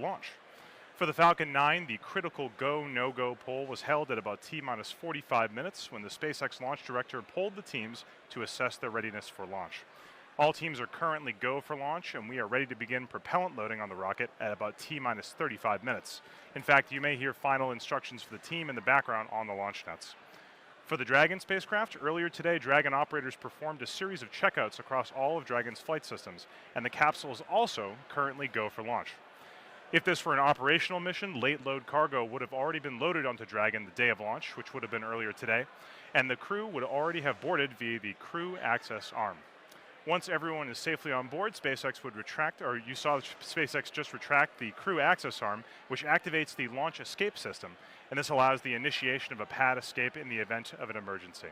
launch. For the Falcon 9, the critical go, no-go poll was held at about T-minus 45 minutes when the SpaceX launch director polled the teams to assess their readiness for launch. All teams are currently go for launch, and we are ready to begin propellant loading on the rocket at about T-minus 35 minutes. In fact, you may hear final instructions for the team in the background on the launch nets. For the Dragon spacecraft, earlier today, Dragon operators performed a series of checkouts across all of Dragon's flight systems, and the capsule is also currently go for launch. If this were an operational mission, late load cargo would have already been loaded onto Dragon the day of launch, which would have been earlier today, and the crew would already have boarded via the crew access arm. Once everyone is safely on board, SpaceX would retract, or you saw SpaceX just retract the crew access arm, which activates the launch escape system, and this allows the initiation of a pad escape in the event of an emergency.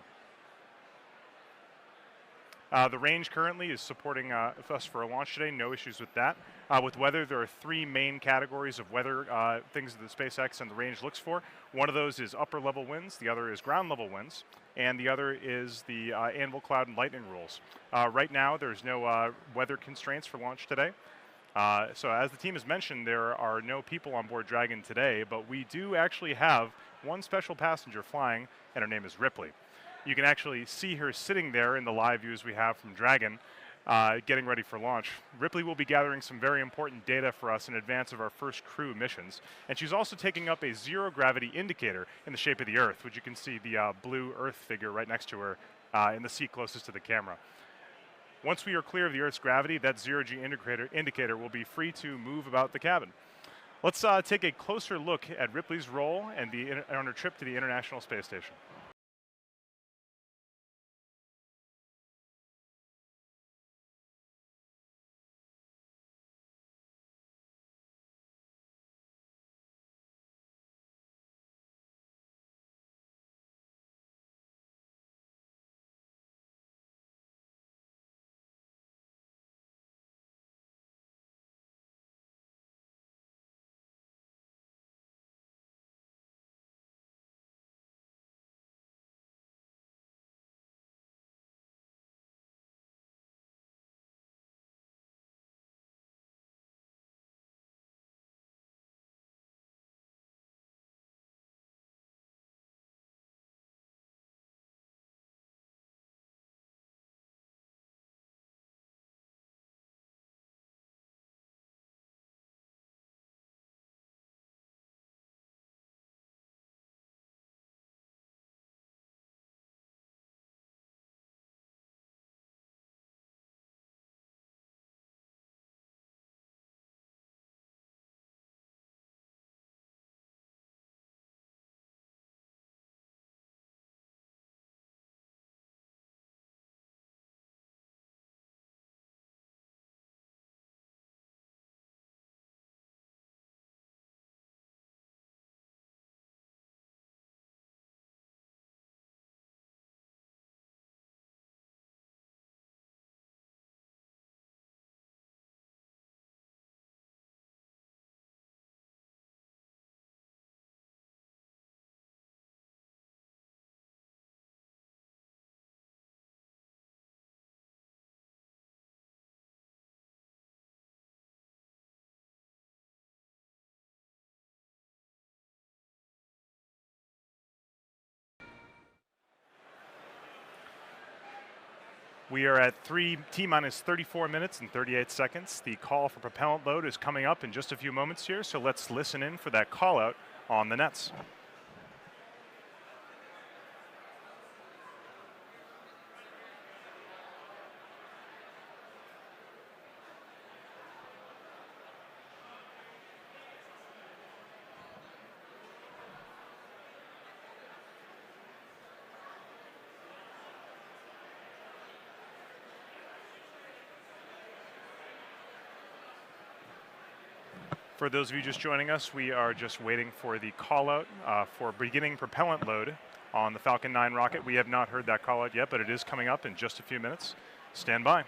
The range currently is supporting us for a launch today, no issues with that. With weather, there are three main categories of weather things that the SpaceX and the range looks for. One of those is upper level winds, the other is ground level winds, and the other is the anvil, cloud, and lightning rules. Right now, there's no weather constraints for launch today. So as the team has mentioned, there are no people on board Dragon today, but we do actually have one special passenger flying, and her name is Ripley. You can actually see her sitting there in the live views we have from Dragon, getting ready for launch. Ripley will be gathering some very important data for us in advance of our first crew missions, and she's also taking up a zero-gravity indicator in the shape of the Earth, which you can see the blue Earth figure right next to her in the seat closest to the camera. Once we are clear of the Earth's gravity, that zero-G indicator will be free to move about the cabin. Let's take a closer look at Ripley's role and on her trip to the International Space Station. We are at T-minus 34 minutes and 38 seconds. The call for propellant load is coming up in just a few moments here, so let's listen in for that call out on the nets. For those of you just joining us, we are just waiting for the call out for beginning propellant load on the Falcon 9 rocket. We have not heard that call out yet, but it is coming up in just a few minutes. Stand by.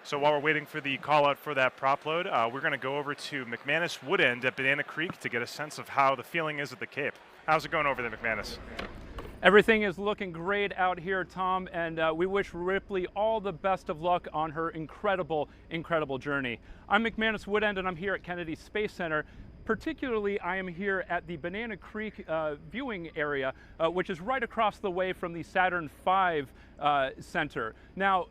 So while we're waiting for the call out for that prop load, we're going to go over to McManus Woodend at Banana Creek to get a sense of how the feeling is at the Cape. How's it going over there, McManus? Everything is looking great out here, Tom, and we wish Ripley all the best of luck on her incredible, incredible journey. I'm McManus Woodend, and I'm here at Kennedy Space Center. Particularly, I am here at the Banana Creek viewing area, which is right across the way from the Saturn V Center. Now,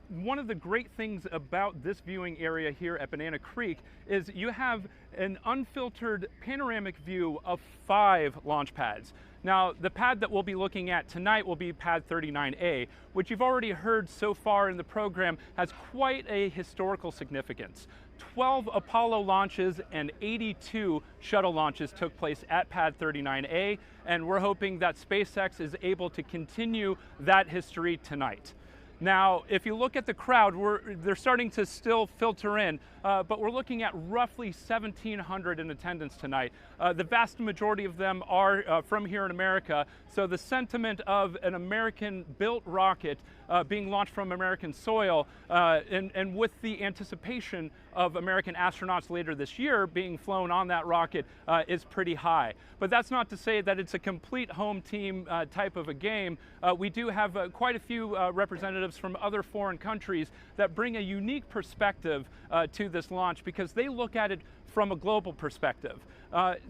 one of the great things about this viewing area here at Banana Creek is you have an unfiltered panoramic view of 5 launch pads. Now, the pad that we'll be looking at tonight will be pad 39A, which you've already heard so far in the program has quite a historical significance. 12 Apollo launches and 82 shuttle launches took place at pad 39A, and we're hoping that SpaceX is able to continue that history tonight. Now, if you look at the crowd, they're starting to still filter in, but we're looking at roughly 1,700 in attendance tonight. The vast majority of them are from here in America, so the sentiment of an American-built rocket being launched from American soil, and with the anticipation of American astronauts later this year being flown on that rocket is pretty high. But that's not to say that it's a complete home team type of a game. We do have quite a few representatives from other foreign countries that bring a unique perspective to this launch because they look at it from a global perspective.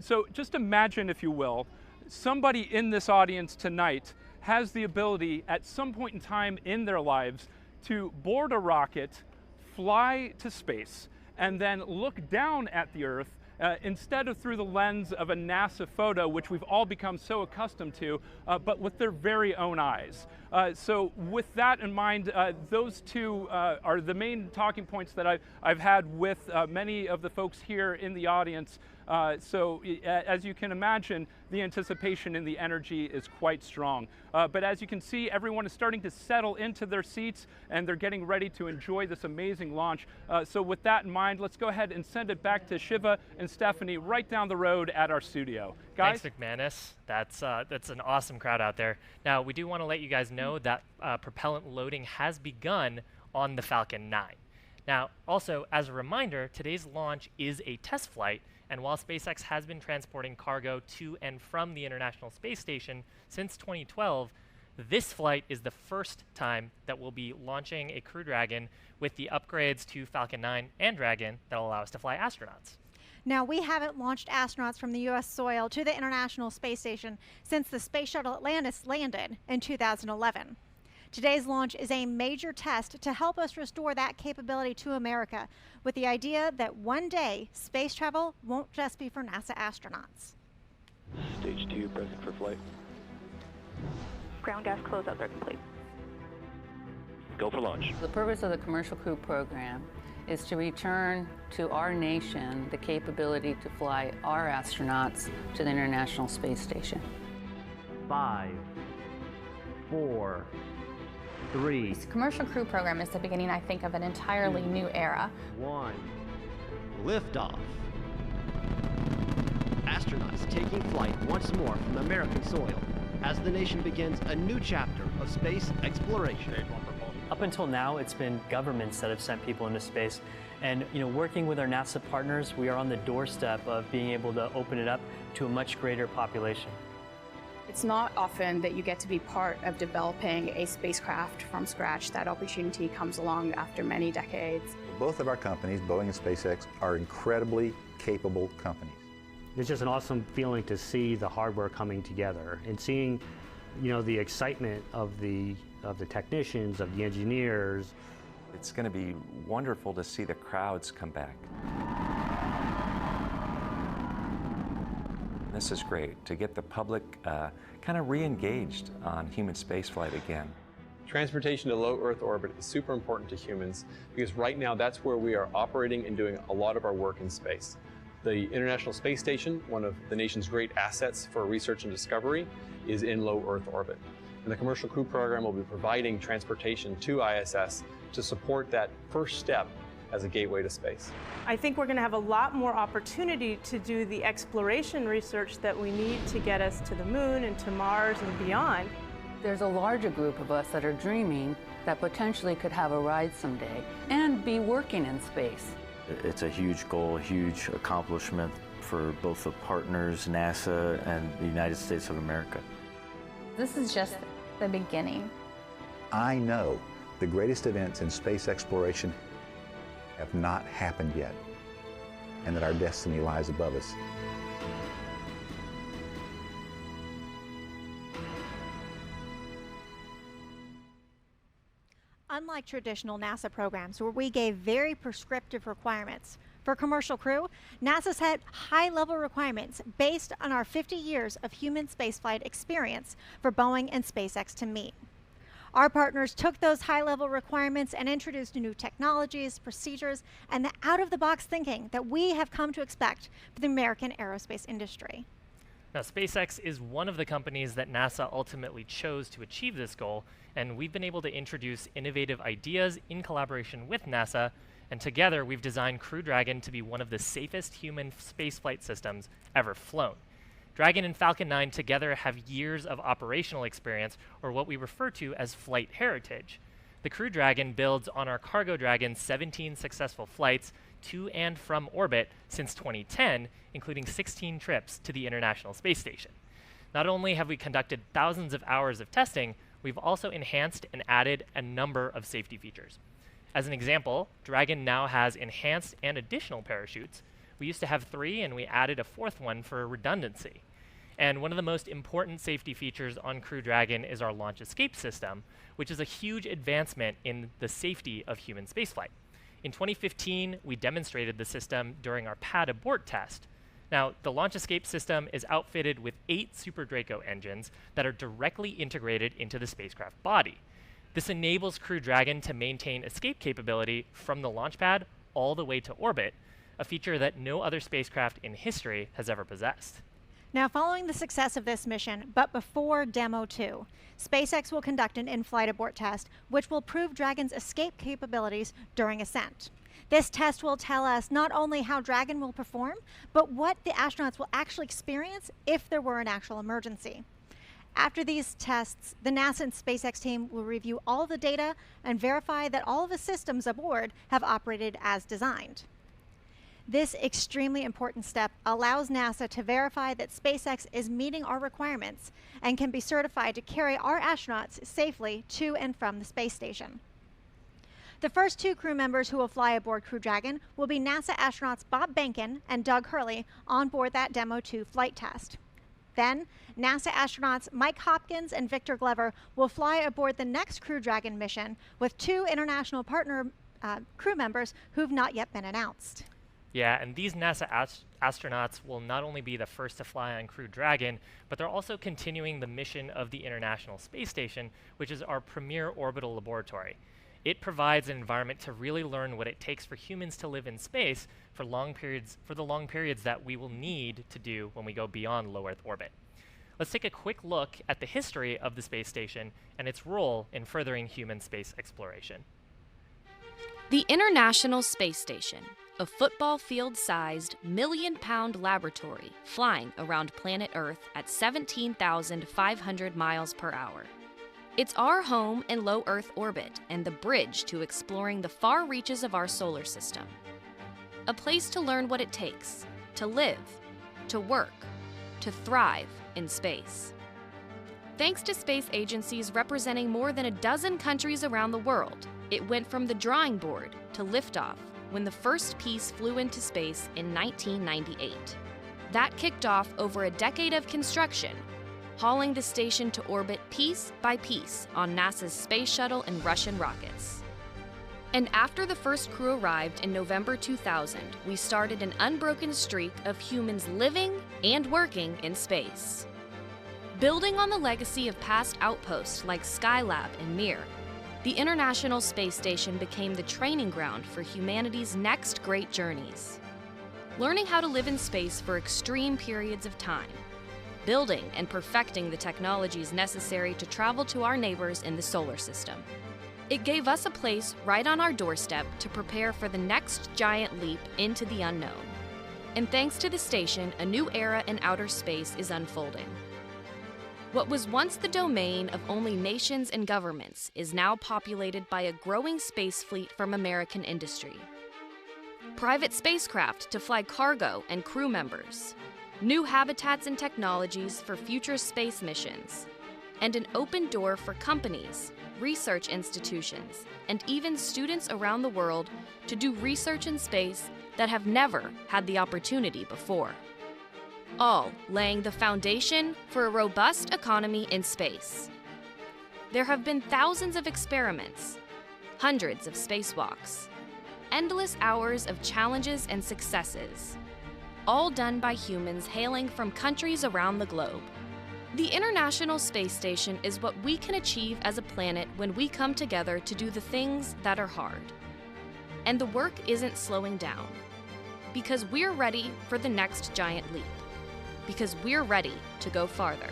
So just imagine, if you will, somebody in this audience tonight has the ability at some point in time in their lives to board a rocket, fly to space, and then look down at the Earth instead of through the lens of a NASA photo, which we've all become so accustomed to, but with their very own eyes. So with that in mind, those two are the main talking points that I've had with many of the folks here in the audience. So as you can imagine, the anticipation and the energy is quite strong. But as you can see, everyone is starting to settle into their seats and they're getting ready to enjoy this amazing launch. So with that in mind, let's go ahead and send it back to Shiva and Stephanie right down the road at our studio. Guys? Thanks, McManus. That's an awesome crowd out there. Now, we do want to let you guys know that propellant loading has begun on the Falcon 9. Now, also, as a reminder, today's launch is a test flight, and while SpaceX has been transporting cargo to and from the International Space Station since 2012, this flight is the first time that we'll be launching a Crew Dragon with the upgrades to Falcon 9 and Dragon that will allow us to fly astronauts. Now, we haven't launched astronauts from the U.S. soil to the International Space Station since the Space Shuttle Atlantis landed in 2011. Today's launch is a major test to help us restore that capability to America, with the idea that one day space travel won't just be for NASA astronauts. Stage 2, present for flight. Ground gas closeouts are complete. Go for launch. The purpose of the Commercial Crew Program is to return to our nation the capability to fly our astronauts to the International Space Station. 5, 4, 3, This Commercial Crew Program is the beginning, I think, of an entirely new era. 1. Liftoff. Astronauts taking flight once more from American soil as the nation begins a new chapter of space exploration. Up until now, it's been governments that have sent people into space. And working with our NASA partners, we are on the doorstep of being able to open it up to a much greater population. It's not often that you get to be part of developing a spacecraft from scratch. That opportunity comes along after many decades. Both of our companies, Boeing and SpaceX, are incredibly capable companies. It's just an awesome feeling to see the hardware coming together and seeing, the excitement of the technicians, of the engineers. It's going to be wonderful to see the crowds come back. This is great, to get the public kind of re-engaged on human spaceflight again. Transportation to low Earth orbit is super important to humans because right now that's where we are operating and doing a lot of our work in space. The International Space Station, one of the nation's great assets for research and discovery, is in low Earth orbit. And the Commercial Crew Program will be providing transportation to ISS to support that first step as a gateway to space. I think we're going to have a lot more opportunity to do the exploration research that we need to get us to the moon and to Mars and beyond. There's a larger group of us that are dreaming that potentially could have a ride someday and be working in space. It's a huge goal, a huge accomplishment for both the partners, NASA and the United States of America. This is just the beginning. I know the greatest events in space exploration have not happened yet, and that our destiny lies above us. Unlike traditional NASA programs where we gave very prescriptive requirements, for commercial crew, NASA set high-level requirements based on our 50 years of human spaceflight experience for Boeing and SpaceX to meet. Our partners took those high-level requirements and introduced new technologies, procedures, and the out-of-the-box thinking that we have come to expect for the American aerospace industry. Now, SpaceX is one of the companies that NASA ultimately chose to achieve this goal, and we've been able to introduce innovative ideas in collaboration with NASA, and together we've designed Crew Dragon to be one of the safest human spaceflight systems ever flown. Dragon and Falcon 9 together have years of operational experience, or what we refer to as flight heritage. The Crew Dragon builds on our Cargo Dragon's 17 successful flights to and from orbit since 2010, including 16 trips to the International Space Station. Not only have we conducted thousands of hours of testing, we've also enhanced and added a number of safety features. As an example, Dragon now has enhanced and additional parachutes. We used to have 3, and we added a 4th one for redundancy. And one of the most important safety features on Crew Dragon is our launch escape system, which is a huge advancement in the safety of human spaceflight. In 2015, we demonstrated the system during our pad abort test. Now, the launch escape system is outfitted with 8 Super Draco engines that are directly integrated into the spacecraft body. This enables Crew Dragon to maintain escape capability from the launch pad all the way to orbit, a feature that no other spacecraft in history has ever possessed. Now, following the success of this mission, but before Demo 2, SpaceX will conduct an in-flight abort test, which will prove Dragon's escape capabilities during ascent. This test will tell us not only how Dragon will perform, but what the astronauts will actually experience if there were an actual emergency. After these tests, the NASA and SpaceX team will review all the data and verify that all of the systems aboard have operated as designed. This extremely important step allows NASA to verify that SpaceX is meeting our requirements and can be certified to carry our astronauts safely to and from the space station. The first 2 crew members who will fly aboard Crew Dragon will be NASA astronauts Bob Behnken and Doug Hurley on board that Demo 2 flight test. Then, NASA astronauts Mike Hopkins and Victor Glover will fly aboard the next Crew Dragon mission with 2 international partner crew members who've not yet been announced. Yeah, and these NASA astronauts will not only be the first to fly on Crew Dragon, but they're also continuing the mission of the International Space Station, which is our premier orbital laboratory. It provides an environment to really learn what it takes for humans to live in space for the long periods that we will need to do when we go beyond low Earth orbit. Let's take a quick look at the history of the space station and its role in furthering human space exploration. The International Space Station, a football field-sized, million-pound laboratory flying around planet Earth at 17,500 miles per hour. It's our home in low Earth orbit and the bridge to exploring the far reaches of our solar system. A place to learn what it takes to live, to work, to thrive in space. Thanks to space agencies representing more than a dozen countries around the world, it went from the drawing board to liftoff when the first piece flew into space in 1998. That kicked off over a decade of construction, hauling the station to orbit piece by piece on NASA's space shuttle and Russian rockets. And after the first crew arrived in November 2000, we started an unbroken streak of humans living and working in space. Building on the legacy of past outposts like Skylab and Mir, the International Space Station became the training ground for humanity's next great journeys. Learning how to live in space for extreme periods of time, building and perfecting the technologies necessary to travel to our neighbors in the solar system. It gave us a place right on our doorstep to prepare for the next giant leap into the unknown. And thanks to the station, a new era in outer space is unfolding. What was once the domain of only nations and governments is now populated by a growing space fleet from American industry. Private spacecraft to fly cargo and crew members, new habitats and technologies for future space missions, and an open door for companies, research institutions, and even students around the world to do research in space that have never had the opportunity before. All laying the foundation for a robust economy in space. There have been thousands of experiments, hundreds of spacewalks, endless hours of challenges and successes, all done by humans hailing from countries around the globe. The International Space Station is what we can achieve as a planet when we come together to do the things that are hard. And the work isn't slowing down, because we're ready for the next giant leap, because we're ready to go farther,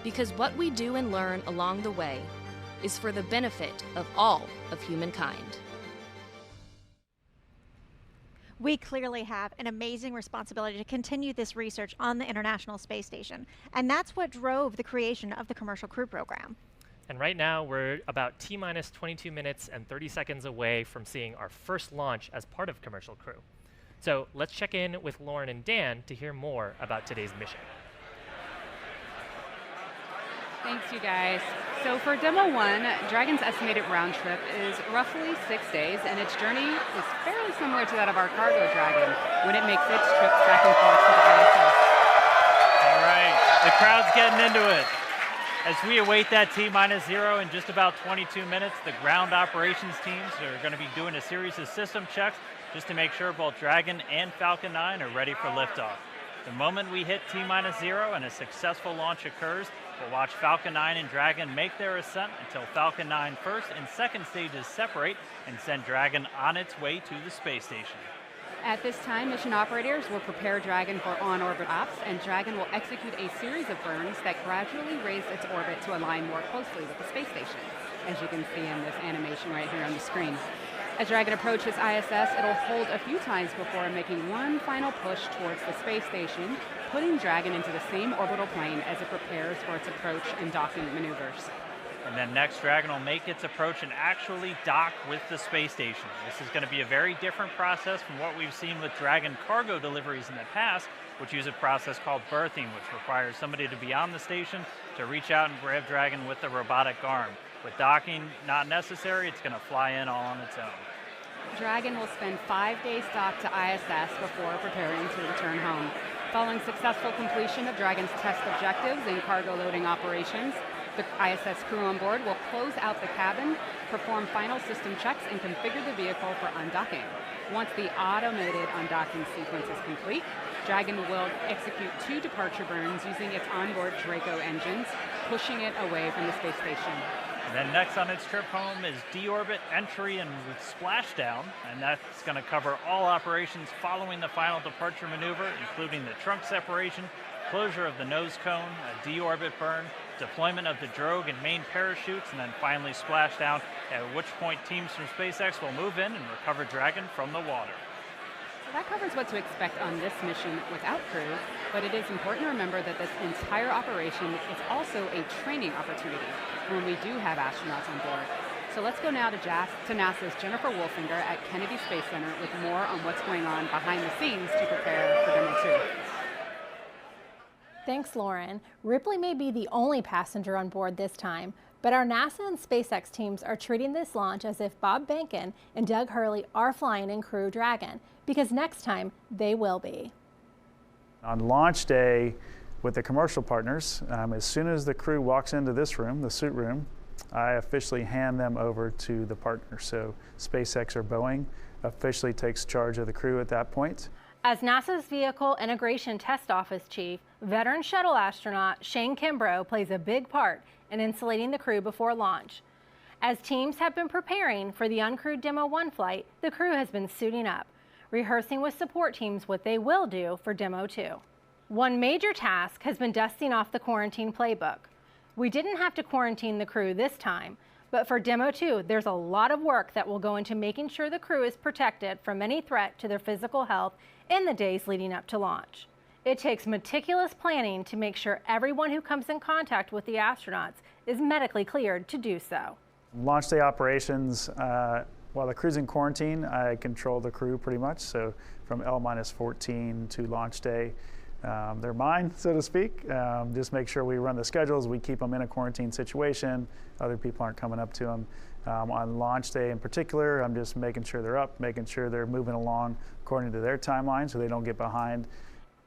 because what we do and learn along the way is for the benefit of all of humankind. We clearly have an amazing responsibility to continue this research on the International Space Station, and that's what drove the creation of the Commercial Crew Program. And right now, we're about T-minus 22 minutes and 30 seconds away from seeing our first launch as part of Commercial Crew. So let's check in with Lauren and Dan to hear more about today's mission. Thanks, you guys. So for Demo 1, Dragon's estimated round trip is roughly 6 days, and its journey is fairly similar to that of our cargo Dragon when it makes its trips back and forth to the ISS. All right, the crowd's getting into it. As we await that T-0 in just about 22 minutes, the ground operations teams are going to be doing a series of system checks just to make sure both Dragon and Falcon 9 are ready for liftoff. The moment we hit T-0 and a successful launch occurs, we'll watch Falcon 9 and Dragon make their ascent until Falcon 9 first and second stages separate and send Dragon on its way to the space station. At this time, mission operators will prepare Dragon for on-orbit ops, and Dragon will execute a series of burns that gradually raise its orbit to align more closely with the space station, as you can see in this animation right here on the screen. As Dragon approaches ISS, it'll hold a few times before making one final push towards the space station, putting Dragon into the same orbital plane as it prepares for its approach and docking maneuvers. And then next, Dragon will make its approach and actually dock with the space station. This is going to be a very different process from what we've seen with Dragon cargo deliveries in the past, which use a process called berthing, which requires somebody to be on the station to reach out and grab Dragon with the robotic arm. With docking not necessary, it's going to fly in all on its own. Dragon will spend 5 days docked to ISS before preparing to return home. Following successful completion of Dragon's test objectives and cargo loading operations, the ISS crew on board will close out the cabin, perform final system checks, and configure the vehicle for undocking. Once the automated undocking sequence is complete, Dragon will execute 2 departure burns using its onboard Draco engines, pushing it away from the space station. And then next on its trip home is deorbit, entry, and splashdown, and that's going to cover all operations following the final departure maneuver, including the trunk separation, closure of the nose cone, a deorbit burn, deployment of the drogue and main parachutes, and then finally splashdown, at which point teams from SpaceX will move in and recover Dragon from the water. So that covers what to expect on this mission without crew, but it is important to remember that this entire operation is also a training opportunity when we do have astronauts on board. So let's go now to NASA's Jennifer Wolfinger at Kennedy Space Center with more on what's going on behind the scenes to prepare for Demo 2. Thanks, Lauren. Ripley may be the only passenger on board this time, but our NASA and SpaceX teams are treating this launch as if Bob Behnken and Doug Hurley are flying in Crew Dragon, because next time they will be. On launch day with the commercial partners, as soon as the crew walks into this room, the suit room, I officially hand them over to the partners. So SpaceX or Boeing officially takes charge of the crew at that point. As NASA's Vehicle Integration Test Office Chief, veteran shuttle astronaut Shane Kimbrough plays a big part in insulating the crew before launch. As teams have been preparing for the uncrewed Demo 1 flight, the crew has been suiting up, rehearsing with support teams what they will do for Demo 2. One major task has been dusting off the quarantine playbook. We didn't have to quarantine the crew this time, but for Demo 2, there's a lot of work that will go into making sure the crew is protected from any threat to their physical health in the days leading up to launch. It takes meticulous planning to make sure everyone who comes in contact with the astronauts is medically cleared to do so. Launch day operations, while the crew's in quarantine, I control the crew pretty much. So from L-14 to launch day, they're mine, so to speak. Just make sure we run the schedules, we keep them in a quarantine situation, other people aren't coming up to them. On launch day in particular, I'm just making sure they're up, making sure they're moving along according to their timeline so they don't get behind.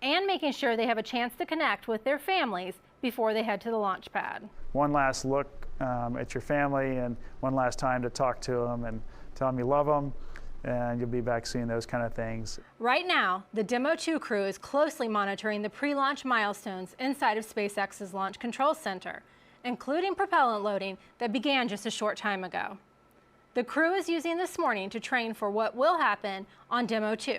And making sure they have a chance to connect with their families before they head to the launch pad. One last look at your family and one last time to talk to them and tell them you love them, and you'll be back seeing those kind of things. Right now, the Demo 2 crew is closely monitoring the pre-launch milestones inside of SpaceX's Launch Control Center, including propellant loading that began just a short time ago. The crew is using this morning to train for what will happen on Demo 2.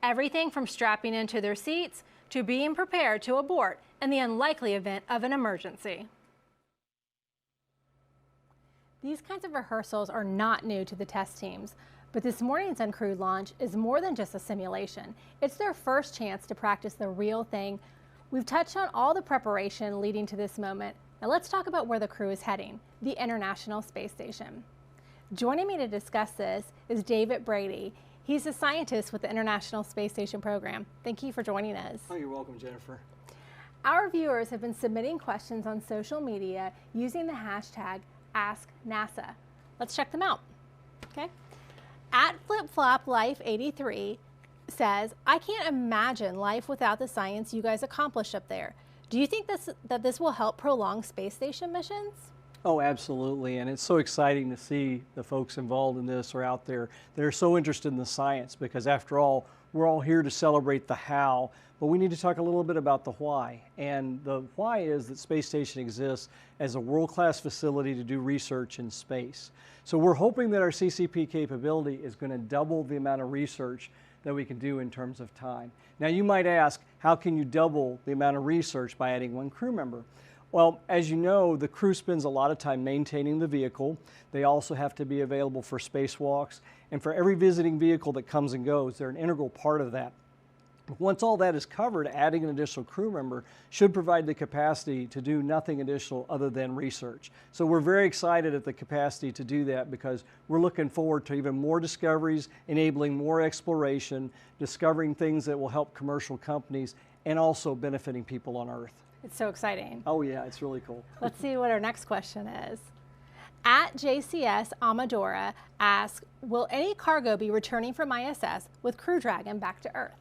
Everything from strapping into their seats to being prepared to abort in the unlikely event of an emergency. These kinds of rehearsals are not new to the test teams, but this morning's uncrewed launch is more than just a simulation. It's their first chance to practice the real thing. We've touched on all the preparation leading to this moment. Now let's talk about where the crew is heading, the International Space Station. Joining me to discuss this is David Brady. He's a scientist with the International Space Station program. Thank you for joining us. Oh, you're welcome, Jennifer. Our viewers have been submitting questions on social media using the hashtag AskNASA. Let's check them out. Okay. At FlipFlopLife83 says, I can't imagine life without the science you guys accomplished up there. Do you think that this will help prolong space station missions? Oh, absolutely, and it's so exciting to see the folks involved in this are out there that are so interested in the science, because after all, we're all here to celebrate the how, but we need to talk a little bit about the why. And the why is that Space Station exists as a world-class facility to do research in space. So we're hoping that our CCP capability is going to double the amount of research that we can do in terms of time. Now you might ask, how can you double the amount of research by adding one crew member? Well, as you know, the crew spends a lot of time maintaining the vehicle. They also have to be available for spacewalks. And for every visiting vehicle that comes and goes, they're an integral part of that. Once all that is covered, adding an additional crew member should provide the capacity to do nothing additional other than research. So we're very excited at the capacity to do that, because we're looking forward to even more discoveries, enabling more exploration, discovering things that will help commercial companies, and also benefiting people on Earth. It's so exciting. Oh yeah, it's really cool. Let's see what our next question is. At JCS Amadora asks, will any cargo be returning from ISS with Crew Dragon back to Earth?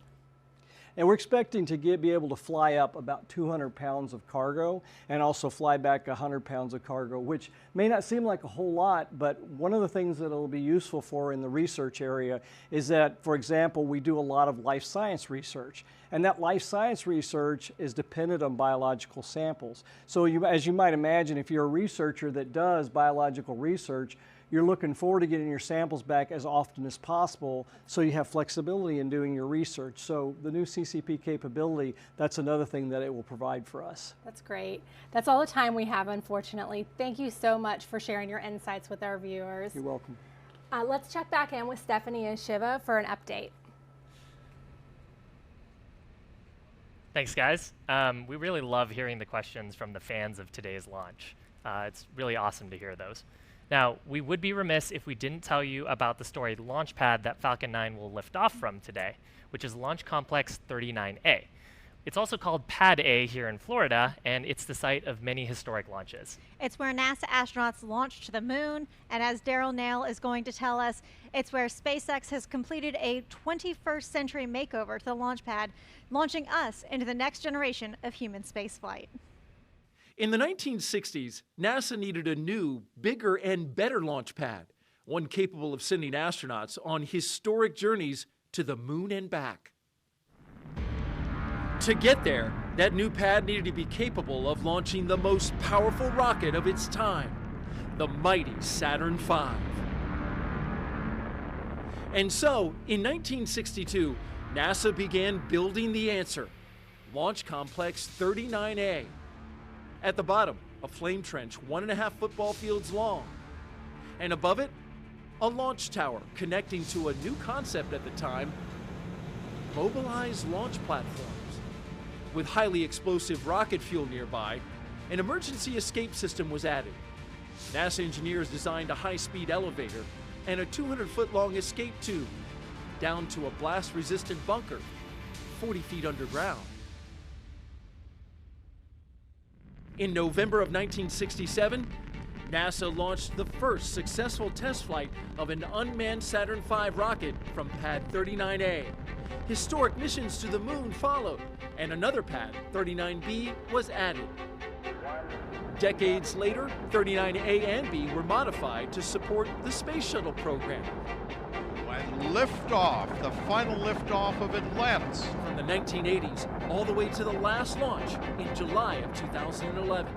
And we're expecting to be able to fly up about 200 pounds of cargo and also fly back 100 pounds of cargo, which may not seem like a whole lot, but one of the things that it'll be useful for in the research area is that, for example, we do a lot of life science research. And that life science research is dependent on biological samples. So as you might imagine, if you're a researcher that does biological research, you're looking forward to getting your samples back as often as possible so you have flexibility in doing your research. So the new CCP capability, that's another thing that it will provide for us. That's great. That's all the time we have, unfortunately. Thank you so much for sharing your insights with our viewers. You're welcome. Let's check back in with Stephanie and Shiva for an update. Thanks, guys. We really love hearing the questions from the fans of today's launch. It's really awesome to hear those. Now, we would be remiss if we didn't tell you about the storied launch pad that Falcon 9 will lift off from today, which is Launch Complex 39A. It's also called Pad A here in Florida, and it's the site of many historic launches. It's where NASA astronauts launched to the moon, and as Daryl Nail is going to tell us, it's where SpaceX has completed a 21st century makeover to the launch pad, launching us into the next generation of human spaceflight. In the 1960s, NASA needed a new, bigger, and better launch pad, one capable of sending astronauts on historic journeys to the moon and back. To get there, that new pad needed to be capable of launching the most powerful rocket of its time, the mighty Saturn V. And so, in 1962, NASA began building the answer, Launch Complex 39A. At the bottom, a flame trench 1.5 football fields long. And above it, a launch tower connecting to a new concept at the time, mobilized launch platforms. With highly explosive rocket fuel nearby, an emergency escape system was added. NASA engineers designed a high-speed elevator and a 200-foot-long escape tube down to a blast-resistant bunker 40 feet underground. In November of 1967, NASA launched the first successful test flight of an unmanned Saturn V rocket from Pad 39A. Historic missions to the moon followed, and another pad, 39B, was added. Decades later, 39A and B were modified to support the Space Shuttle program. When liftoff, the final liftoff of Atlantis. From the 1980s all the way to the last launch in July of 2011.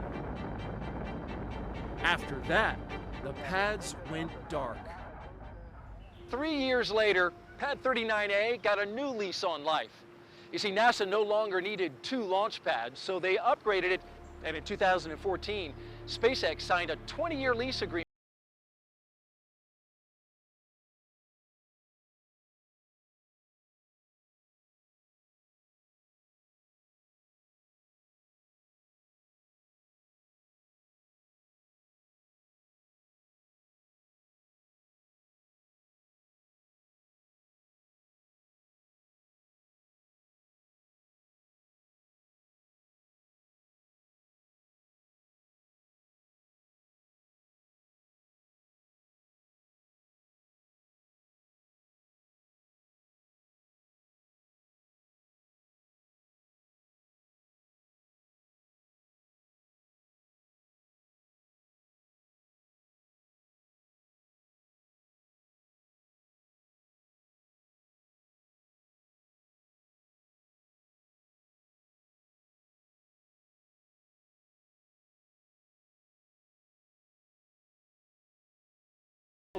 After that, the pads went dark. 3 years later, Pad 39A got a new lease on life. You see, NASA no longer needed 2 launch pads, so they upgraded it, and in 2014, SpaceX signed a 20-year lease agreement.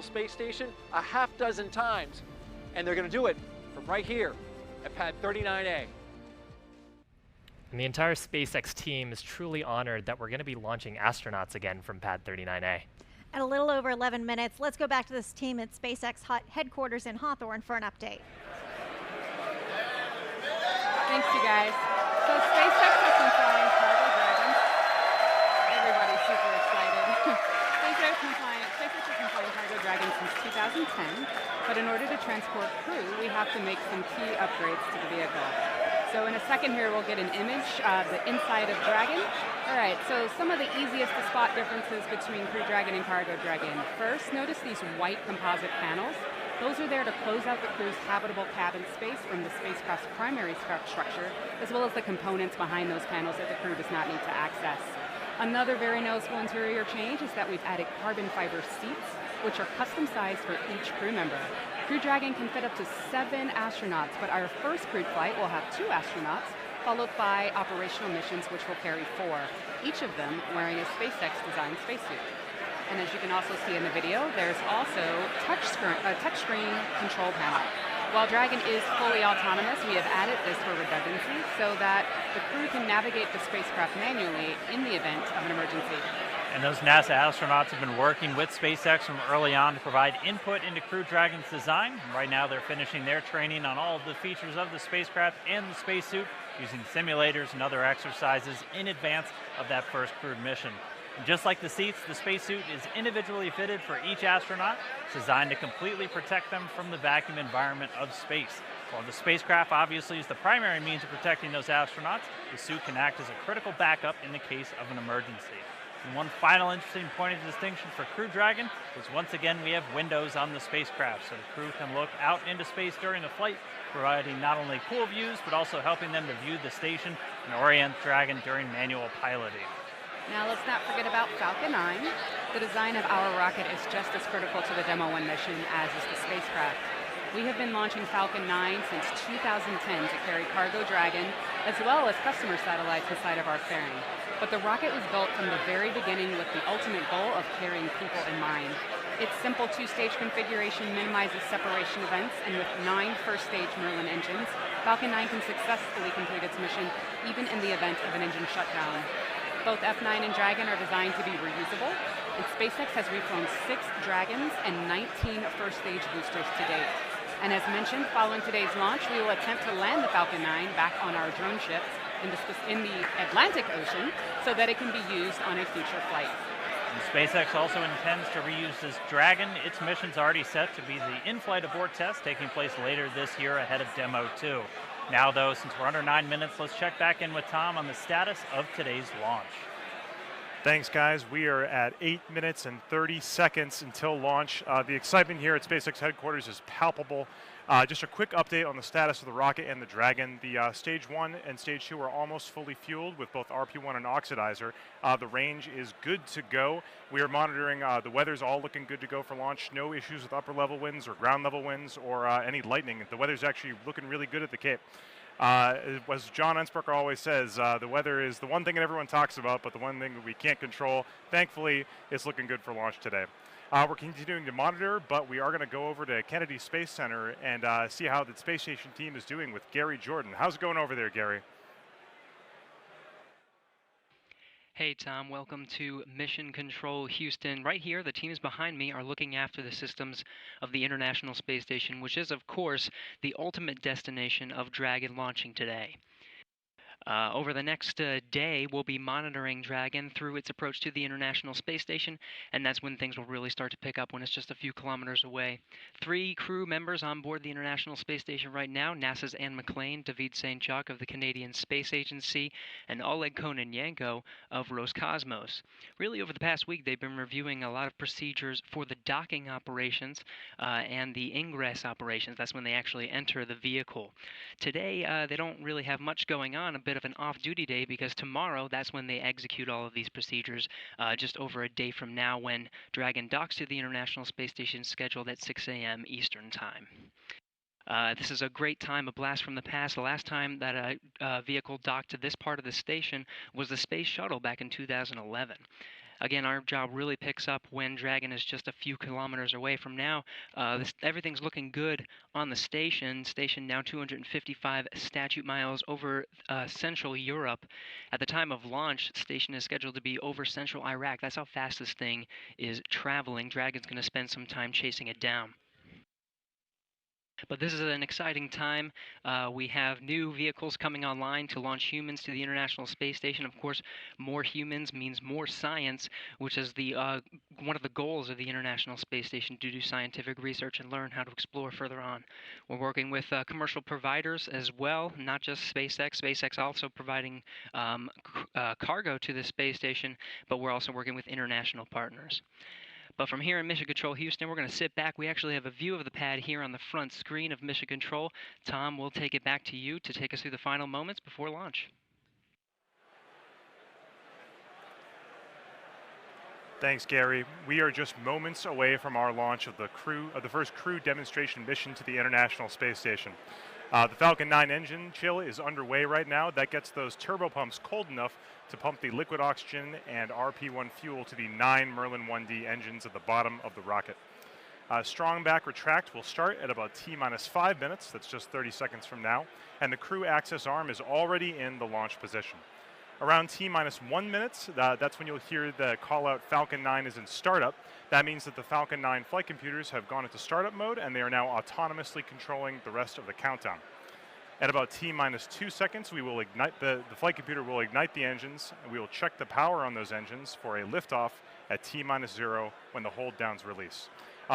Space Station a half dozen times, and they're going to do it from right here at Pad 39A. And the entire SpaceX team is truly honored that we're going to be launching astronauts again from Pad 39A. At a little over 11 minutes, let's go back to this team at SpaceX headquarters in Hawthorne for an update. Thanks, you guys. So SpaceX has been flying Cargo Dragons. Everybody's super excited. SpaceX has been flying Cargo Dragons since 2010, but in order to transport crew, we have to make some key upgrades to the vehicle. So in a second here, we'll get an image of the inside of Dragon. All right, so some of the easiest to spot differences between Crew Dragon and Cargo Dragon. First, notice these white composite panels. Those are there to close out the crew's habitable cabin space from the spacecraft's primary structure, as well as the components behind those panels that the crew does not need to access. Another very noticeable interior change is that we've added carbon fiber seats, which are custom sized for each crew member. Crew Dragon can fit up to 7 astronauts, but our first crewed flight will have 2 astronauts, followed by operational missions, which will carry 4, each of them wearing a SpaceX-designed spacesuit. And as you can also see in the video, there's also a touchscreen control panel. While Dragon is fully autonomous, we have added this for redundancy so that the crew can navigate the spacecraft manually in the event of an emergency. And those NASA astronauts have been working with SpaceX from early on to provide input into Crew Dragon's design. And right now they're finishing their training on all of the features of the spacecraft and the spacesuit, using simulators and other exercises in advance of that first crewed mission. And just like the seats, the spacesuit is individually fitted for each astronaut. It's designed to completely protect them from the vacuum environment of space. While the spacecraft obviously is the primary means of protecting those astronauts, the suit can act as a critical backup in the case of an emergency. And one final interesting point of distinction for Crew Dragon is once again we have windows on the spacecraft, so the crew can look out into space during the flight, providing not only cool views, but also helping them to view the station and orient Dragon during manual piloting. Now let's not forget about Falcon 9. The design of our rocket is just as critical to the Demo 1 mission as is the spacecraft. We have been launching Falcon 9 since 2010 to carry Cargo Dragon, as well as customer satellites inside of our fairing. But the rocket was built from the very beginning with the ultimate goal of carrying people in mind. Its simple 2-stage configuration minimizes separation events, and with 9 first-stage Merlin engines, Falcon 9 can successfully complete its mission even in the event of an engine shutdown. Both F9 and Dragon are designed to be reusable, and SpaceX has reflown 6 Dragons and 19 first-stage boosters to date. And as mentioned, following today's launch, we will attempt to land the Falcon 9 back on our drone ship in the Atlantic Ocean so that it can be used on a future flight. And SpaceX also intends to reuse this Dragon. Its mission's already set to be the in-flight abort test taking place later this year ahead of Demo 2. Now though, since we're under 9 minutes, let's check back in with Tom on the status of today's launch. Thanks, guys. We are at 8 minutes and 30 seconds until launch. The excitement here at SpaceX headquarters is palpable. Just a quick update on the status of the rocket and the Dragon. The Stage 1 and Stage 2 are almost fully fueled with both RP-1 and oxidizer. The range is good to go. We are monitoring the weather's all looking good to go for launch. No issues with upper level winds or ground level winds or any lightning. The weather's actually looking really good at the Cape. As John Unsparker always says, the weather is the one thing that everyone talks about, but the one thing that we can't control. Thankfully, it's looking good for launch today. We're continuing to monitor, but we are going to go over to Kennedy Space Center and see how the space station team is doing with Gary Jordan. How's it going over there, Gary? Hey Tom, welcome to Mission Control Houston. Right here, the teams behind me are looking after the systems of the International Space Station, which is, of course, the ultimate destination of Dragon launching today. Over the next day, we'll be monitoring Dragon through its approach to the International Space Station, and that's when things will really start to pick up when it's just a few kilometers away. 3 crew members on board the International Space Station right now, NASA's Anne McClain, David St. Jacques of the Canadian Space Agency, and Oleg Kononenko of Roscosmos. Really, over the past week, they've been reviewing a lot of procedures for the docking operations and the ingress operations. That's when they actually enter the vehicle. Today, they don't really have much going on, a bit of an off-duty day, because tomorrow that's when they execute all of these procedures, just over a day from now when Dragon docks to the International Space Station scheduled at 6 a.m. Eastern Time. This is a great time, a blast from the past. The last time that a vehicle docked to this part of the station was the Space Shuttle back in 2011. Again, our job really picks up when Dragon is just a few kilometers away from now. Everything's looking good on the station. Station now 255 statute miles over Central Europe. At the time of launch, the station is scheduled to be over Central Iraq. That's how fast this thing is traveling. Dragon's going to spend some time chasing it down. But this is an exciting time. We have new vehicles coming online to launch humans to the International Space Station. Of course, more humans means more science, which is the one of the goals of the International Space Station, to do scientific research and learn how to explore further on. We're working with commercial providers as well, not just SpaceX. SpaceX also providing cargo to the space station, but we're also working with international partners. But from here in Mission Control Houston, we're going to sit back. We actually have a view of the pad here on the front screen of Mission Control. Tom, we'll take it back to you to take us through the final moments before launch. Thanks, Gary. We are just moments away from our launch of the first crew demonstration mission to the International Space Station. The Falcon 9 engine chill is underway right now. That gets those turbopumps cold enough to pump the liquid oxygen and RP-1 fuel to the 9 Merlin 1D engines at the bottom of the rocket. Strong back retract will start at about T-minus 5 minutes. That's just 30 seconds from now. And the crew access arm is already in the launch position. Around T-minus 1 minute, that's when you'll hear the call out Falcon 9 is in startup. That means that the Falcon 9 flight computers have gone into startup mode and they are now autonomously controlling the rest of the countdown. At about T-minus 2 seconds, we will ignite the flight computer will ignite the engines, and we will check the power on those engines for a liftoff at T-minus 0 when the hold downs release.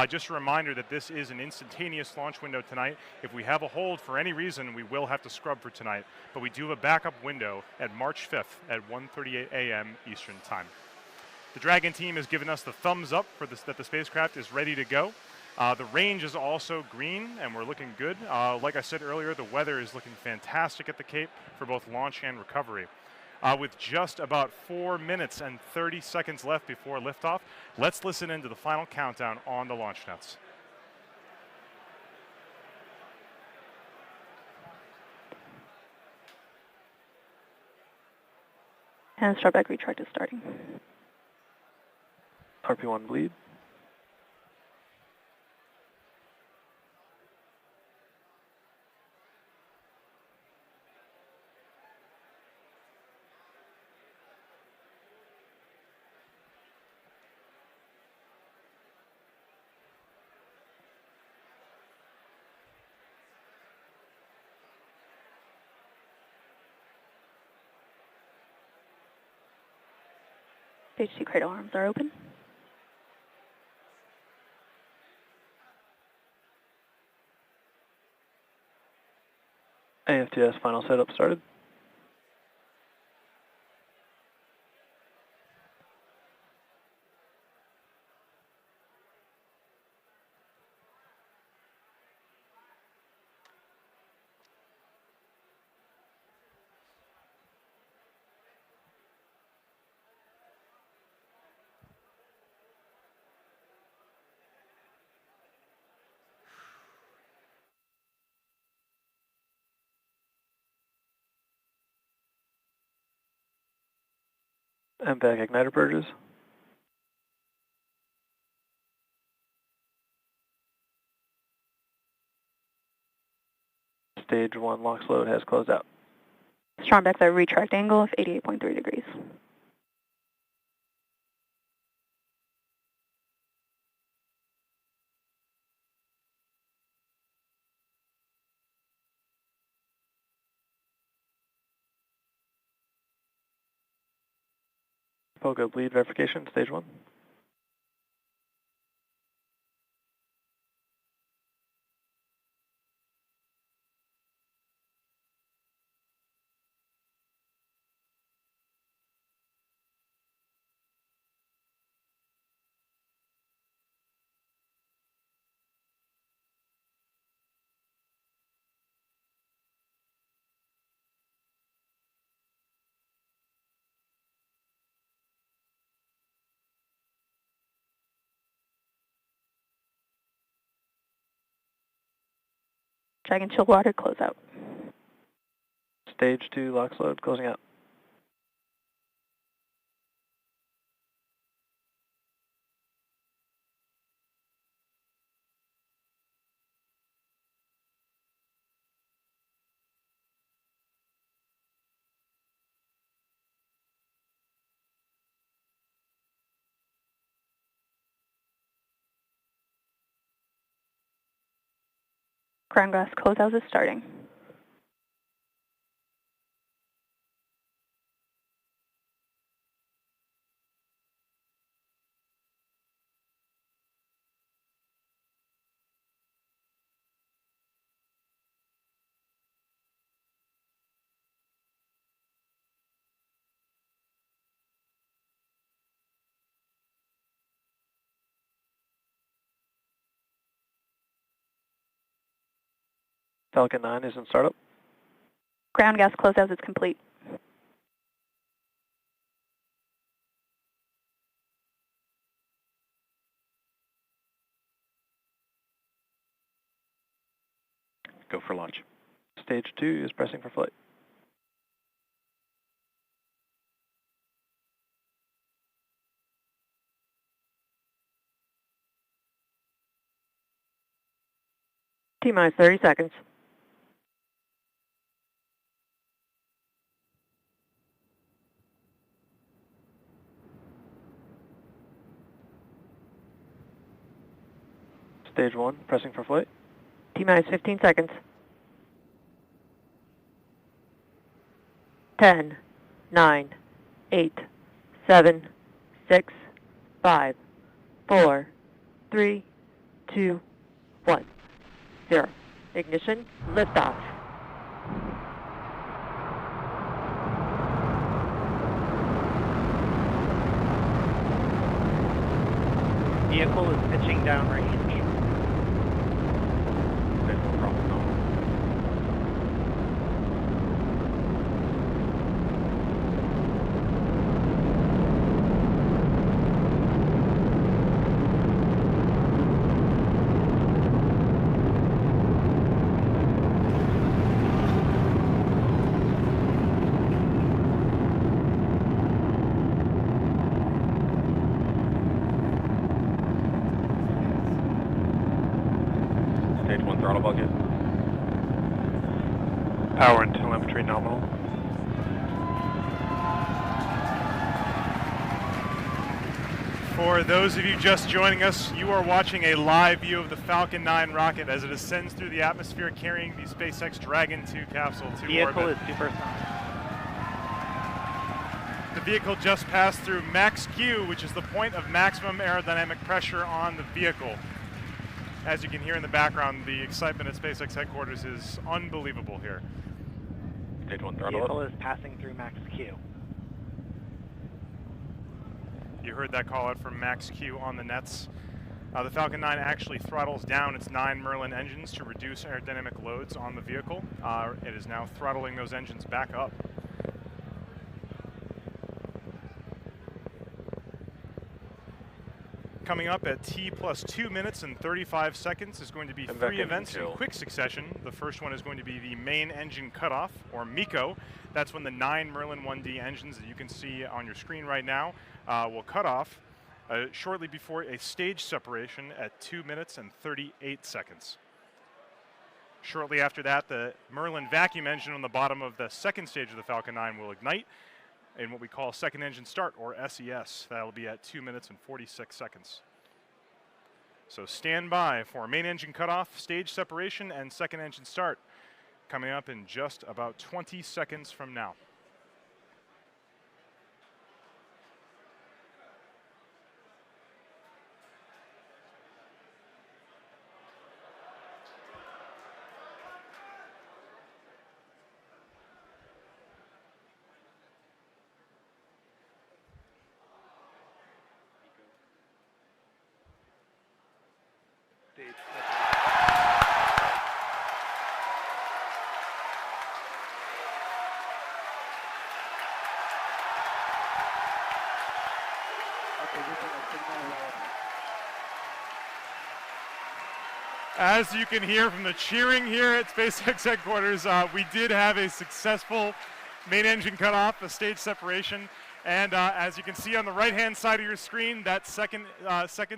Just a reminder that this is an instantaneous launch window tonight. If we have a hold for any reason, we will have to scrub for tonight, but we do have a backup window at March 5th at 1:38 a.m. Eastern Time. The Dragon team has given us the thumbs up for that the spacecraft is ready to go. The range is also green, and we're looking good. Like I said earlier, the weather is looking fantastic at the Cape for both launch and recovery. With just about 4 minutes and 30 seconds left before liftoff, let's listen into the final countdown on the launch nets. And startback retract is starting. RP-1 bleed. Stage 2 cradle arms are open. AFTS final setup started. MPAC igniter purges. Stage 1 LOX load has closed out. Strong backside retract angle of 88.3 degrees. FOCO bleed verification, stage 1. Dragon chill water closeout. Stage 2 LOX load closing out. Ground gas closeout is starting. Falcon 9 is in startup. Ground gas closeout is complete. Go for launch. Stage 2 is pressing for flight. T-minus 30 seconds. Stage 1 pressing for flight. T-minus 15 seconds. 10, 9, 8, 7, 6, 5, 4, 3, 2, 1, 0. Ignition, liftoff. Vehicle is pitching downrange. Stage 1 throttle bucket. Power and telemetry nominal. For those of you just joining us, you are watching a live view of the Falcon 9 rocket as it ascends through the atmosphere carrying the SpaceX Dragon 2 capsule to Vehicle orbit. is supersonic. The vehicle just passed through max Q, which is the point of maximum aerodynamic pressure on the vehicle. As you can hear in the background, the excitement at SpaceX headquarters is unbelievable here. Stage 1 throttle Vehicle up. is passing through max Q. You heard that call out from max Q on the nets. The Falcon 9 actually throttles down its 9 Merlin engines to reduce aerodynamic loads on the vehicle. It is now throttling those engines back up. Coming up at T plus 2 minutes and 35 seconds is going to be I'm back three in events in control. quick succession. The first one is going to be the main engine cutoff, or MECO. That's when the 9 Merlin 1D engines that you can see on your screen right now will cut off shortly before a stage separation at 2 minutes and 38 seconds. Shortly after that, the Merlin vacuum engine on the bottom of the second stage of the Falcon 9 will ignite in what we call second engine start, or SES. That'll be at 2 minutes and 46 seconds. So stand by for main engine cutoff, stage separation, and second engine start coming up in just about 20 seconds from now. As you can hear from the cheering here at SpaceX headquarters, we did have a successful main engine cutoff, a stage separation, and as you can see on the right-hand side of your screen, that second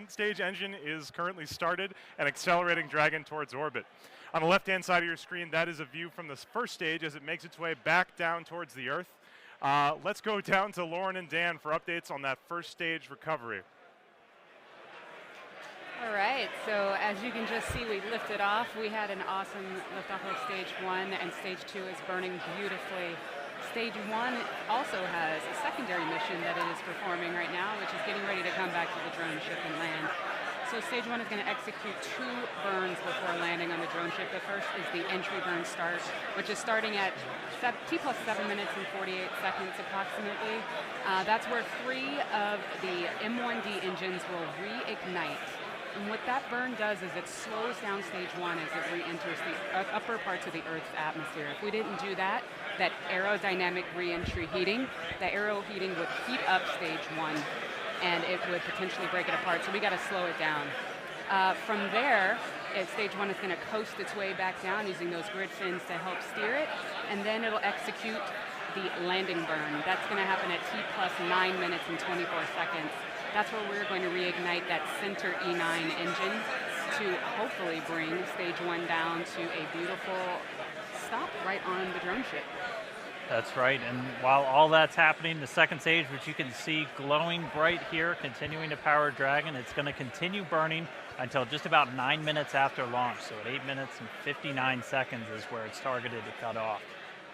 stage engine is currently started and accelerating Dragon towards orbit. On the left-hand side of your screen, that is a view from the first stage as it makes its way back down towards the Earth. Let's go down to Lauren and Dan for updates on that first stage recovery. All right, so as you can just see, we lifted off. We had an awesome liftoff of stage 1, and stage 2 is burning beautifully. Stage 1 also has a secondary mission that it is performing right now, which is getting ready to come back to the drone ship and land. So stage 1 is going to execute 2 burns before landing on the drone ship. The first is the entry burn start, which is starting at T plus 7 minutes and 48 seconds approximately. That's where 3 of the M1D engines will reignite. And what that burn does is it slows down stage 1 as it re-enters the upper parts of the Earth's atmosphere. If we didn't do that, that aerodynamic re-entry heating, the aero heating would heat up stage 1 and it would potentially break it apart. So we got to slow it down. From there, stage 1 is going to coast its way back down using those grid fins to help steer it, and then it'll execute the landing burn. That's going to happen at T plus 9 minutes and 24 seconds. That's where we're going to reignite that center E9 engine to hopefully bring stage 1 down to a beautiful stop right on the drone ship. That's right, and while all that's happening, the second stage, which you can see glowing bright here, continuing to power Dragon, it's going to continue burning until just about 9 minutes after launch. So at 8 minutes and 59 seconds is where it's targeted to cut off.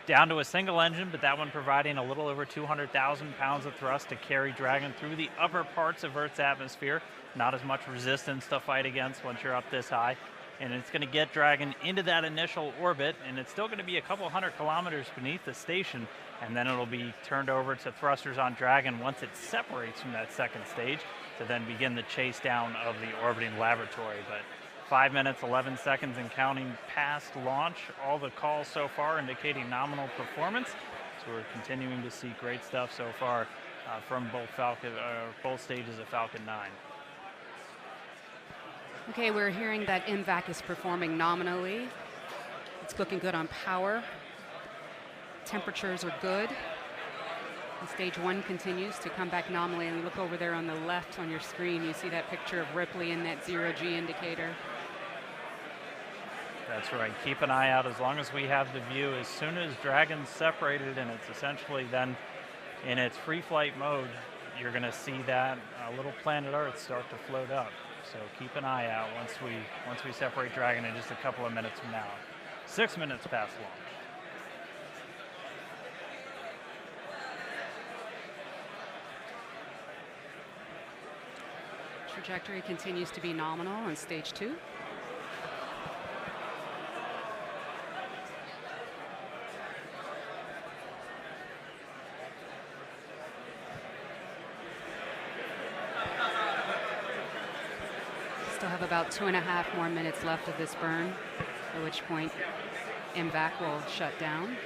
Down to a single engine, but that one providing a little over 200,000 pounds of thrust to carry Dragon through the upper parts of Earth's atmosphere. Not as much resistance to fight against once you're up this high. And it's going to get Dragon into that initial orbit, and it's still going to be a couple hundred kilometers beneath the station, and then it'll be turned over to thrusters on Dragon once it separates from that second stage to then begin the chase down of the orbiting laboratory. But 5 minutes, 11 seconds and counting past launch. All the calls so far indicating nominal performance. So we're continuing to see great stuff so far from both stages of Falcon 9. Okay, we're hearing that MVAC is performing nominally. It's looking good on power. Temperatures are good. And stage 1 continues to come back nominally. And look over there on the left on your screen, you see that picture of Ripley in that 0G indicator. That's right. Keep an eye out as long as we have the view. As soon as Dragon's separated and it's essentially then in its free flight mode, you're going to see that little planet Earth start to float up. So keep an eye out once we separate Dragon in just a couple of minutes from now. 6 minutes past launch. Trajectory continues to be nominal on stage 2. Still have about 2.5 more minutes left of this burn, at which point MVAC will shut down.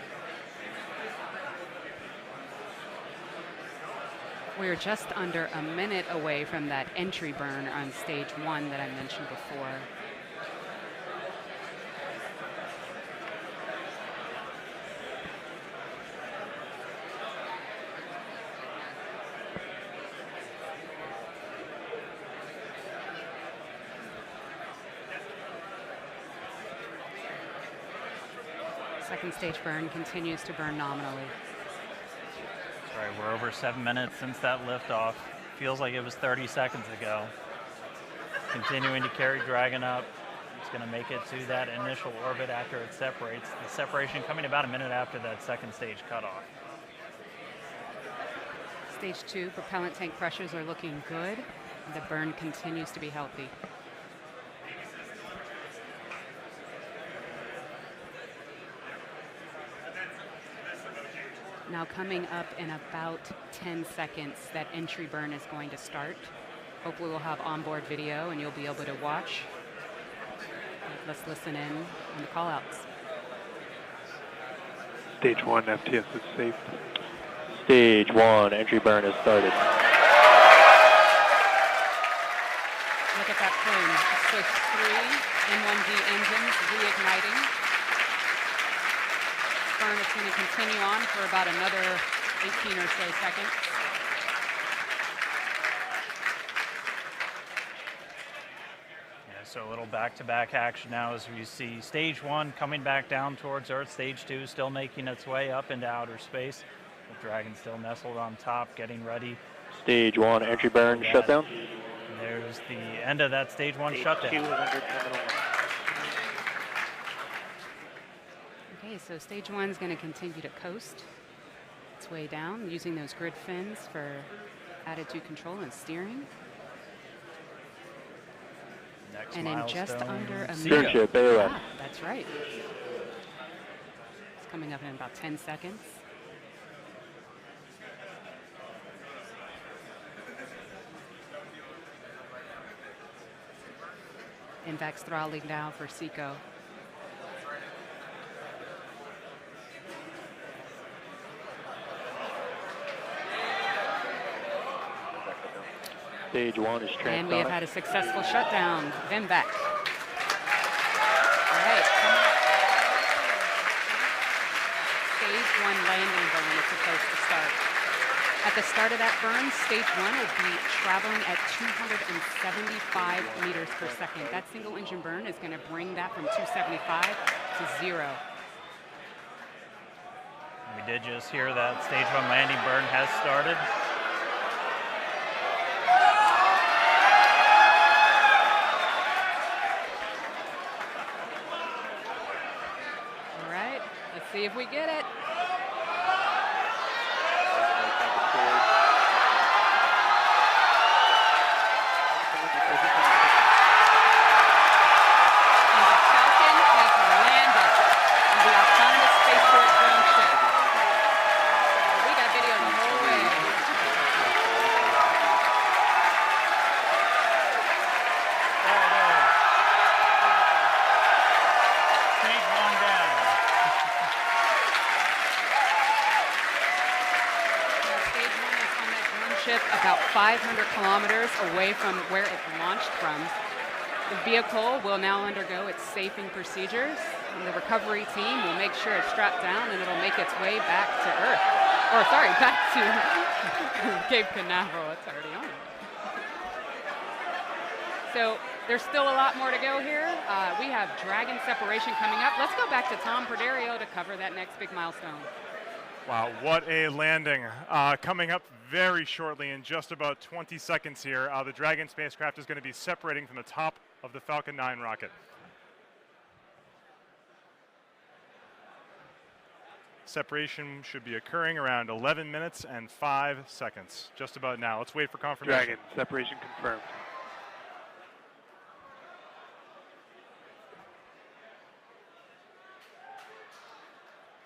We're just under a minute away from that entry burn on stage 1 that I mentioned before. Second stage burn continues to burn nominally. That's right, we're over 7 minutes since that liftoff. Feels like it was 30 seconds ago. Continuing to carry Dragon up. It's going to make it to that initial orbit after it separates. The separation coming about a minute after that second stage cutoff. Stage 2 propellant tank pressures are looking good. The burn continues to be healthy. Now coming up in about 10 seconds, that entry burn is going to start. Hopefully we'll have onboard video and you'll be able to watch. Let's listen in on the call-outs. Stage 1, FTS is safe. Stage 1, entry burn has started. Look at that plume. Swift 3 N1D engines reigniting. Burn is going to continue on for about another 18 or so seconds. Yeah, so a little back-to-back action now as we see stage 1 coming back down towards Earth, stage 2 still making its way up into outer space. The Dragon still nestled on top, getting ready. Stage 1, entry burn, shutdown. And there's the end of that stage 1 shutdown. Stage 2 is under terminal 1. Okay, so stage 1 is going to continue to coast its way down using those grid fins for attitude control and steering. Next and in just under a Steering minute. ship, AOS. Ah, that's right. It's coming up in about 10 seconds. Invax throttling now for SECO. Stage 1 is transonic. And we have had a successful shutdown. Vimvac. All right. Stage 1 landing burn is supposed to start. At the start of that burn, stage 1 will be traveling at 275 meters per second. That single engine burn is going to bring that from 275 to 0. We did just hear that stage 1 landing burn has started. See if we get it. About 500 kilometers away from where it launched from. The vehicle will now undergo its safing procedures, and the recovery team will make sure it's strapped down and it'll make its way back to Earth. Or sorry, back to Cape Canaveral. It's already on. So there's still a lot more to go here. We have Dragon separation coming up. Let's go back to Tom Perderio to cover that next big milestone. Wow, what a landing. Coming up very shortly in just about 20 seconds here, the Dragon spacecraft is going to be separating from the top of the Falcon 9 rocket. Separation should be occurring around 11 minutes and 5 seconds, just about now. Let's wait for confirmation. Dragon, separation confirmed.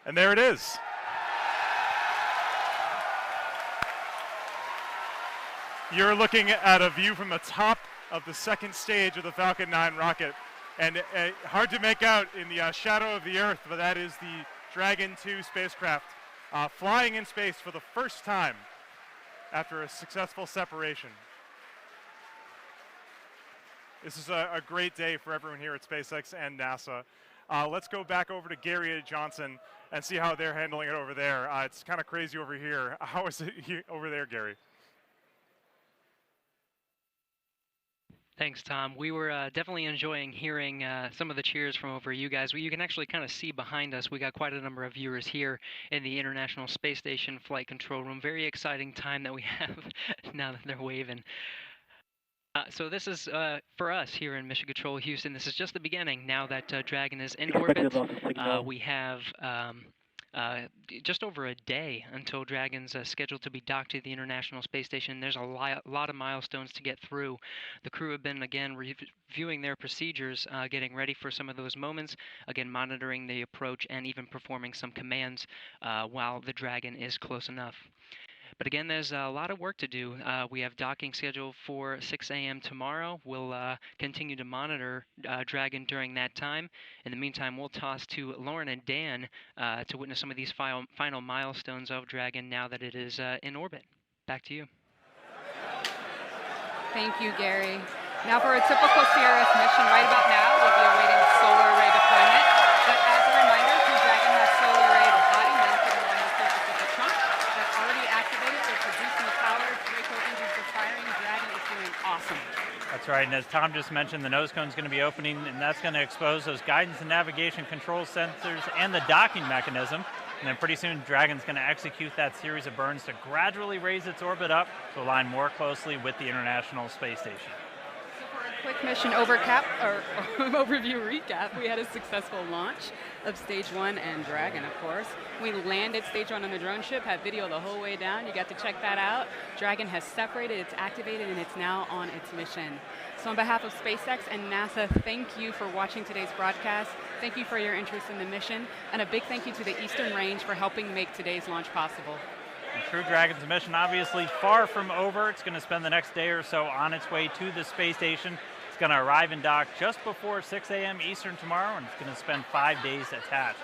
And there it is. You're looking at a view from the top of the second stage of the Falcon 9 rocket. And hard to make out in the shadow of the Earth, but that is the Dragon 2 spacecraft flying in space for the first time after a successful separation. This is a great day for everyone here at SpaceX and NASA. Let's go back over to Gary Johnson and see how they're handling it over there. It's kind of crazy over here. How is it over there, Gary? Thanks, Tom. We were definitely enjoying hearing some of the cheers from over you guys. You can actually kind of see behind us. We got quite a number of viewers here in the International Space Station Flight Control Room. Very exciting time that we have now that they're waving. So this is, for us here in Mission Control Houston, this is just the beginning. Now that Dragon is in orbit, we have just over a day until Dragon's scheduled to be docked to the International Space Station. There's a lot of milestones to get through. The crew have been, again, reviewing their procedures, getting ready for some of those moments, again, monitoring the approach and even performing some commands while the Dragon is close enough. But again, there's a lot of work to do. We have docking scheduled for 6 a.m. tomorrow. We'll continue to monitor Dragon during that time. In the meantime, we'll toss to Lauren and Dan to witness some of these final milestones of Dragon now that it is in orbit. Back to you. Thank you, Gary. Now for a typical CRS mission, right about now, we'll be awaiting solar array deployment. But as a reminder, Crew Dragon has solar array body mounted along the surface of the trunk. That's already activated. They're producing the power. Draco engines are firing. Dragon is doing awesome. That's right, and as Tom just mentioned, the nose cone is going to be opening, and that's going to expose those guidance and navigation control sensors and the docking mechanism. And then pretty soon, Dragon's going to execute that series of burns to gradually raise its orbit up to align more closely with the International Space Station. Quick mission overview recap. We had a successful launch of Stage 1 and Dragon, of course. We landed Stage 1 on the drone ship, had video the whole way down. You got to check that out. Dragon has separated, it's activated, and it's now on its mission. So on behalf of SpaceX and NASA, thank you for watching today's broadcast. Thank you for your interest in the mission, and a big thank you to the Eastern Range for helping make today's launch possible. Crew Dragon's mission obviously far from over. It's going to spend the next day or so on its way to the space station. It's going to arrive and dock just before 6 a.m. Eastern tomorrow, and it's going to spend 5 days attached.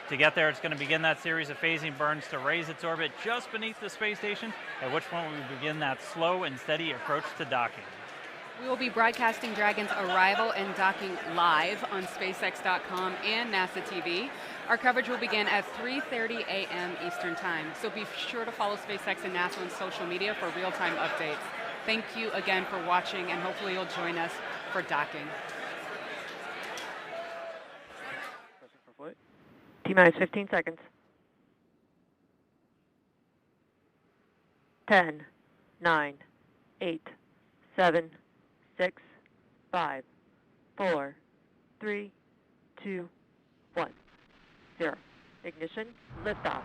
To get there, it's going to begin that series of phasing burns to raise its orbit just beneath the space station, at which point we begin that slow and steady approach to docking. We will be broadcasting Dragon's arrival and docking live on SpaceX.com and NASA TV. Our coverage will begin at 3:30 a.m. Eastern Time, so be sure to follow SpaceX and NASA on social media for real-time updates. Thank you again for watching, and hopefully you'll join us for docking. T-minus 15 seconds. 10, 9, 8, 7, 6, 5, 4, 3, 2, 1, 0. Ignition, liftoff.